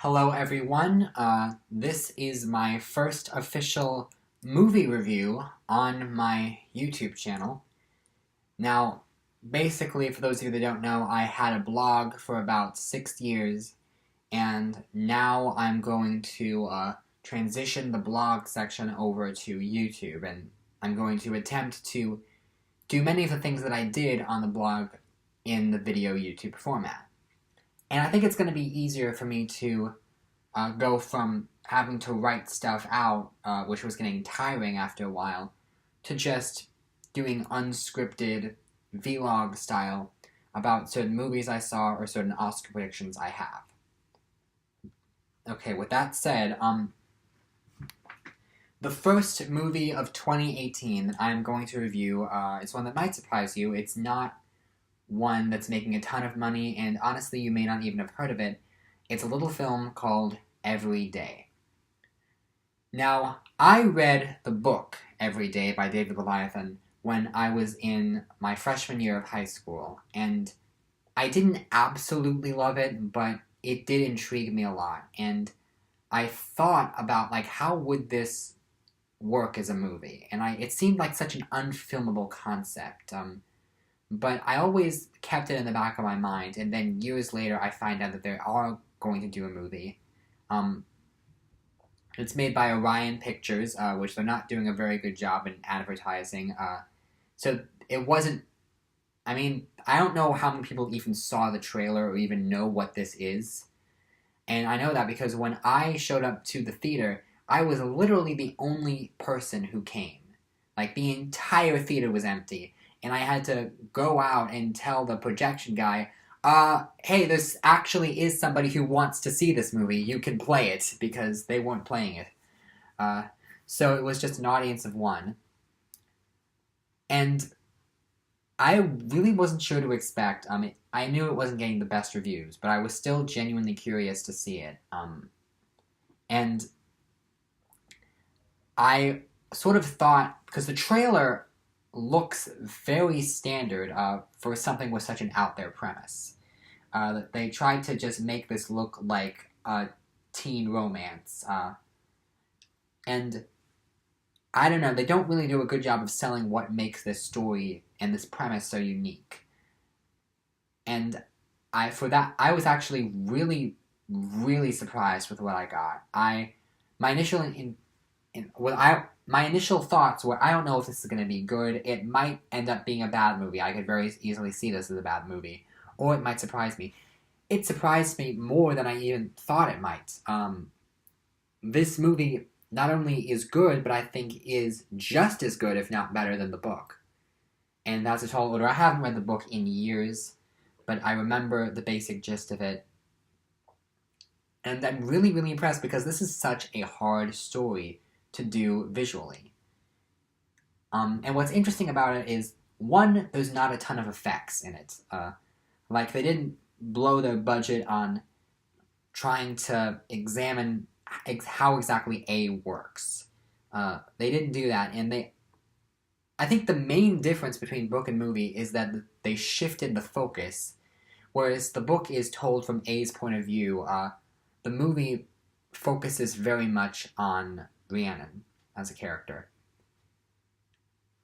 Hello everyone, this is my first official movie review on my YouTube channel. Now, basically, for those of you that don't know, I had a blog for about 6 years, and now I'm going to transition the blog section over to YouTube, and I'm going to attempt to do many of the things that I did on the blog in the video YouTube format. And I think it's going to be easier for me to go from having to write stuff out, which was getting tiring after a while, to just doing unscripted vlog style about certain movies I saw or certain Oscar predictions I have. Okay, with that said, the first movie of 2018 that I'm going to review is one that might surprise you. It's not one that's making a ton of money, and honestly, you may not even have heard of it. It's a little film called Every Day. Now, I read the book Every Day by David Leviathan when I was in my freshman year of high school, and I didn't absolutely love it, but it did intrigue me a lot, and I thought about, how would this work as a movie? And it seemed like such an unfilmable concept, but I always kept it in the back of my mind, and then years later I find out that they are going to do a movie. It's made by Orion Pictures, which they're not doing a very good job in advertising. So it wasn't. I mean, I don't know how many people even saw the trailer or even know what this is. And I know that because when I showed up to the theater, I was literally the only person who came. Like, the entire theater was empty. And I had to go out and tell the projection guy, hey, this actually is somebody who wants to see this movie. You can play it, because they weren't playing it. So it was just an audience of one. And I really wasn't sure to expect. I knew it wasn't getting the best reviews, but I was still genuinely curious to see it. And I sort of thought, because the trailer looks very standard for something with such an out-there premise. They tried to just make this look like a teen romance. And I don't know, they don't really do a good job of selling what makes this story and this premise so unique. And I was actually really, really surprised with what I got. My initial thoughts were, I don't know if this is going to be good. It might end up being a bad movie. I could very easily see this as a bad movie. Or it might surprise me. It surprised me more than I even thought it might. This movie not only is good, but I think is just as good, if not better, than the book. And that's a tall order. I haven't read the book in years, but I remember the basic gist of it. And I'm really, really impressed because this is such a hard story to do visually. And what's interesting about it is, one, there's not a ton of effects in it. They didn't blow their budget on trying to examine how exactly A works. They didn't do that, and I think the main difference between book and movie is that they shifted the focus. Whereas the book is told from A's point of view, the movie focuses very much on Rhiannon as a character.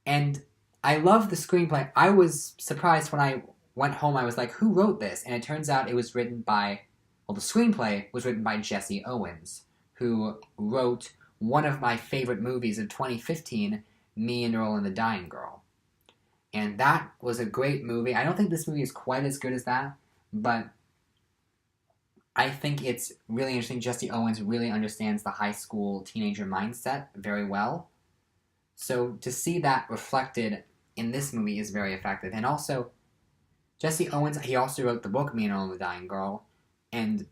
And I love the screenplay. I was surprised when I went home. I was like, who wrote this? And it turns out it was written by, the screenplay was written by Jesse Owens, who wrote one of my favorite movies of 2015, Me and Earl and the Dying Girl. And that was a great movie. I don't think this movie is quite as good as that, but I think it's really interesting. Jesse Owens really understands the high school teenager mindset very well. So to see that reflected in this movie is very effective. And also, Jesse Owens, he also wrote the book Me and Earl and the Dying Girl, and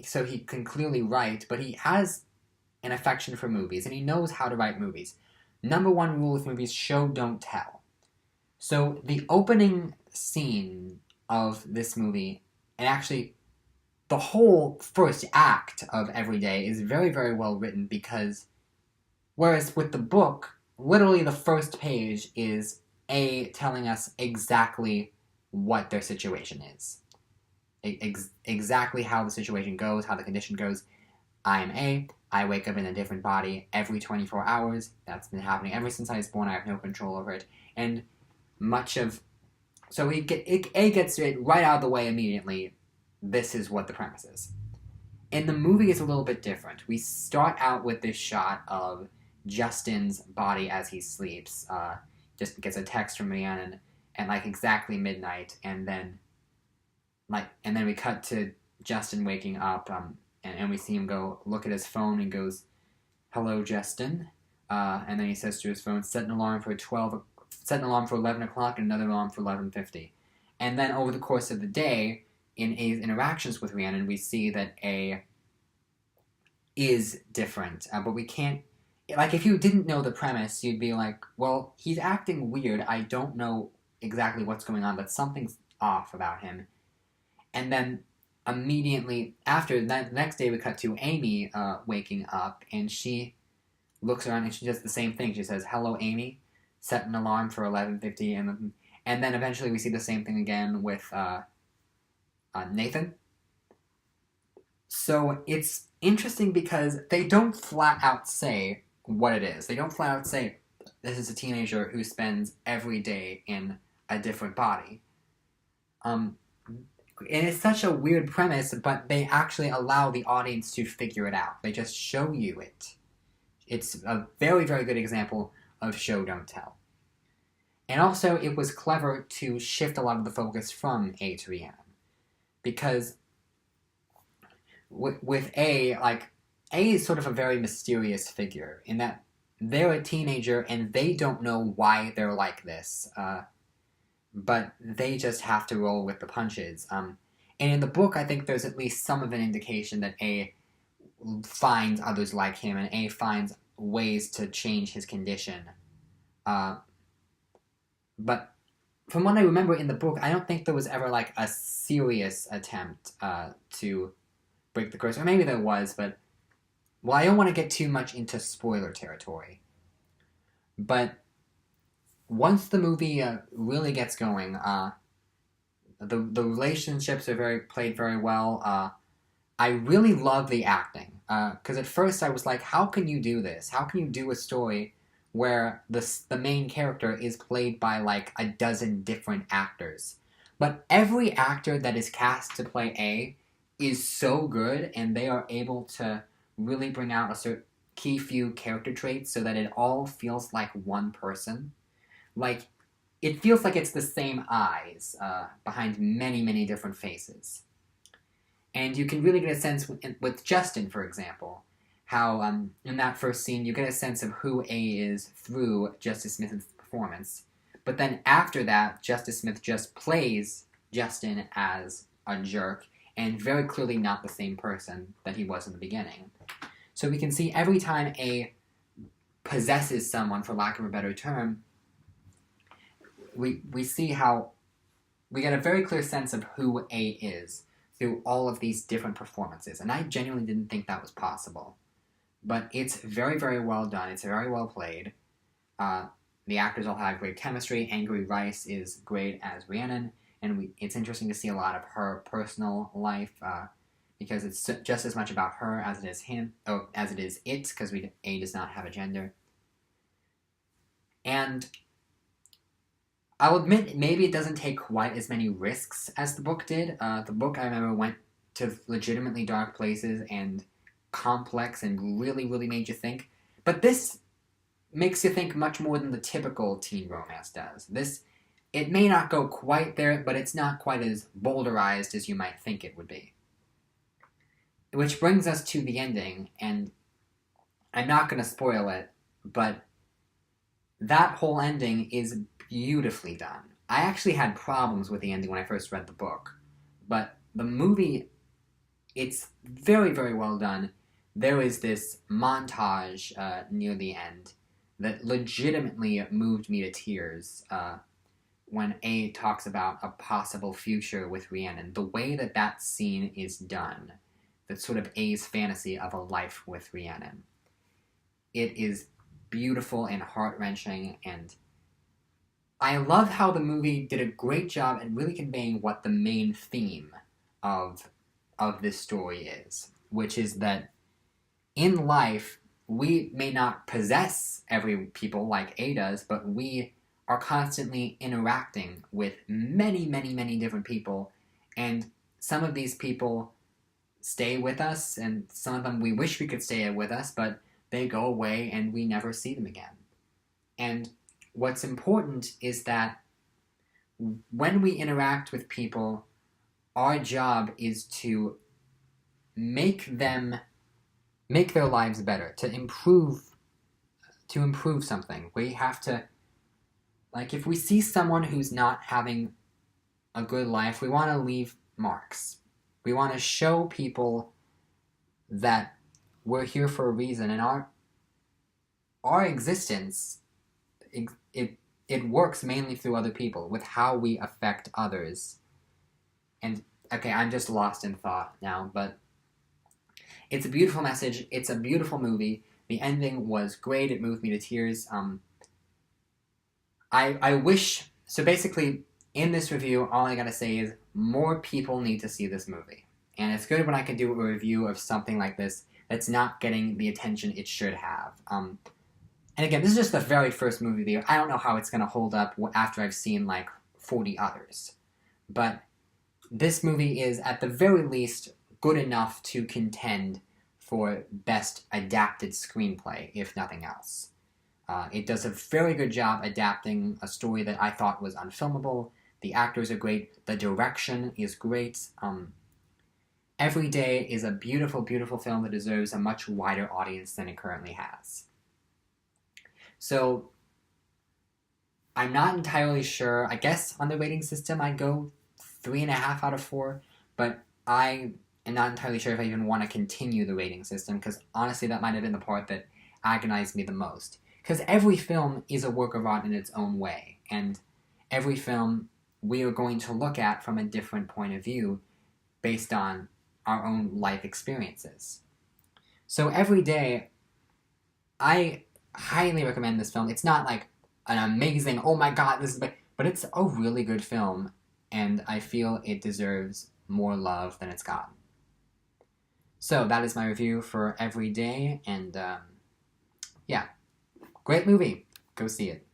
so he can clearly write, but he has an affection for movies, and he knows how to write movies. Number one rule with movies, show, don't tell. So the opening scene of this movie, and actually the whole first act of Every Day, is very, very well written, because whereas with the book, literally the first page is A telling us exactly what their situation is. exactly how the situation goes, how the condition goes. I am A. I wake up in a different body every 24 hours. That's been happening ever since I was born. I have no control over it. And much of... So A gets it right out of the way immediately. This is what the premise is. And the movie is a little bit different. We start out with this shot of Justin's body as he sleeps. Just gets a text from Rhiannon at like exactly midnight, and then we cut to Justin waking up, and we see him go look at his phone and goes, "Hello, Justin," and then he says to his phone, "Set an alarm for 11 o'clock and another alarm for 11:50," and then over the course of the day, in A's interactions with Rhiannon, we see that A is different, but we can't. Like, if you didn't know the premise, you'd be like, well, he's acting weird. I don't know exactly what's going on, but something's off about him. And then immediately after that, the next day we cut to Amy waking up, and she looks around and she does the same thing. She says, "Hello, Amy. Set an alarm for 11:50," and then eventually we see the same thing again with Nathan. So it's interesting because they don't flat out say what it is. They don't flat out say this is a teenager who spends every day in a different body. And it's such a weird premise, but they actually allow the audience to figure it out. They just show you it. It's a very, very good example of show, don't tell. And also, it was clever to shift a lot of the focus from A to Rhiannon. Because with A, like, A is sort of a very mysterious figure in that they're a teenager and they don't know why they're like this. But they just have to roll with the punches. And in the book, I think there's at least some of an indication that A finds others like him and A finds ways to change his condition. But from what I remember in the book, I don't think there was ever like a serious attempt to break the curse. Or maybe there was, but... Well, I don't want to get too much into spoiler territory. But once the movie really gets going, the relationships are played very well. I really love the acting. Because at first I was like, how can you do this? How can you do a story where the main character is played by like a dozen different actors? But every actor that is cast to play A is so good, and they are able to really bring out a certain key few character traits so that it all feels like one person. Like, it feels like it's the same eyes behind many, many different faces. And you can really get a sense with Justin, for example, how in that first scene you get a sense of who A is through Justice Smith's performance. But then after that, Justice Smith just plays Justin as a jerk, and very clearly not the same person that he was in the beginning. So we can see every time A possesses someone, for lack of a better term, we see how we get a very clear sense of who A is through all of these different performances. And I genuinely didn't think that was possible. But it's very, very well done. It's very well played. The actors all have great chemistry. Angry Rice is great as Rhiannon. And it's interesting to see a lot of her personal life, because it's just as much about her as it is him, as it is it, because A does not have a gender. And I'll admit, maybe it doesn't take quite as many risks as the book did. The book, I remember, went to legitimately dark places and complex and really, really made you think. But this makes you think much more than the typical teen romance does. It may not go quite there, but it's not quite as boulderized as you might think it would be. Which brings us to the ending, and I'm not going to spoil it, but that whole ending is beautifully done. I actually had problems with the ending when I first read the book, but the movie, it's very, very well done. There is this montage near the end that legitimately moved me to tears when A talks about a possible future with Rhiannon. The way that scene is done, that's sort of A's fantasy of a life with Rhiannon. It is beautiful and heart-wrenching, and I love how the movie did a great job at really conveying what the main theme of this story is, which is that in life we may not possess every people like A does, but we are constantly interacting with many, many, many different people, and some of these people stay with us, and some of them we wish we could stay with us, but they go away and we never see them again. And what's important is that when we interact with people, our job is to make their lives better, to improve something. We have to, like, if we see someone who's not having a good life, we want to leave marks. We want to show people that we're here for a reason, and our existence, it works mainly through other people, with how we affect others. And okay, I'm just lost in thought now, but it's a beautiful message. It's a beautiful movie. The ending was great. It moved me to tears. I wish, so basically in this review, all I gotta say is more people need to see this movie. And it's good when I can do a review of something like this that's not getting the attention it should have. And again, this is just the very first movie video. I don't know how it's going to hold up after I've seen like 40 others. But this movie is, at the very least, good enough to contend for Best Adapted Screenplay, if nothing else. It does a very good job adapting a story that I thought was unfilmable. The actors are great. The direction is great. Every Day is a beautiful, beautiful film that deserves a much wider audience than it currently has. So, I'm not entirely sure. I guess on the rating system I'd go 3.5 out of 4, but I am not entirely sure if I even want to continue the rating system, because honestly that might have been the part that agonized me the most. Because every film is a work of art in its own way, and every film we are going to look at from a different point of view based on our own life experiences. So Every Day, I highly recommend this film. It's not like an amazing, oh my god, this is big, but it's a really good film, and I feel it deserves more love than it's gotten. So that is my review for Every Day, and yeah, great movie. Go see it.